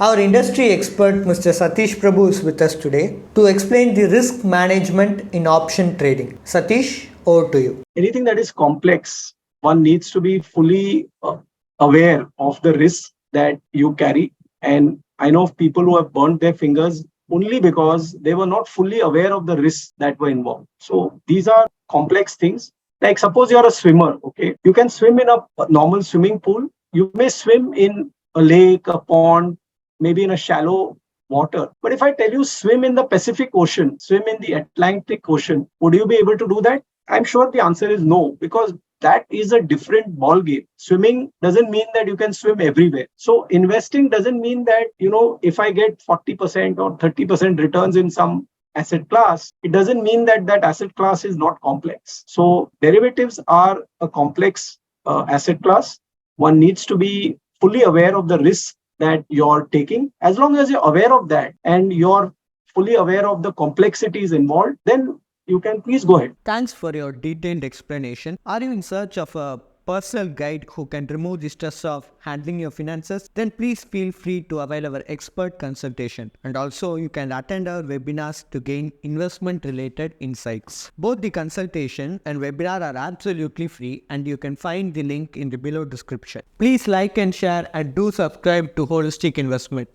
Our industry expert Mr. Satish Prabhu is with us today to explain the risk management in option trading. Satish, over to you. Anything that is complex, one needs to be fully aware of the risk that you carry. And I know of people who have burnt their fingers only because they were not fully aware of the risks that were involved. So these are complex things. Like suppose you're a swimmer, okay? You can swim in a normal swimming pool. You may swim in a lake, a pond, maybe in a shallow water. But if I tell you swim in the Pacific Ocean, swim in the Atlantic Ocean, would you be able to do that? I'm sure the answer is no, because that is a different ball game. Swimming doesn't mean that you can swim everywhere. So investing doesn't mean that, if I get 40% or 30% returns in some asset class, it doesn't mean that that asset class is not complex. So derivatives are a complex asset class. One needs to be fully aware of the risk that you're taking. As long as you're aware of that and you're fully aware of the complexities involved, then you can please go ahead. Thanks for your detailed explanation. Are you in search of a personal guide who can remove the stress of handling your finances? Then please feel free to avail our expert consultation. And also you can attend our webinars to gain investment related insights. Both the consultation and webinar are absolutely free and you can find the link in the below description. Please like and share and do subscribe to Holistic Investment.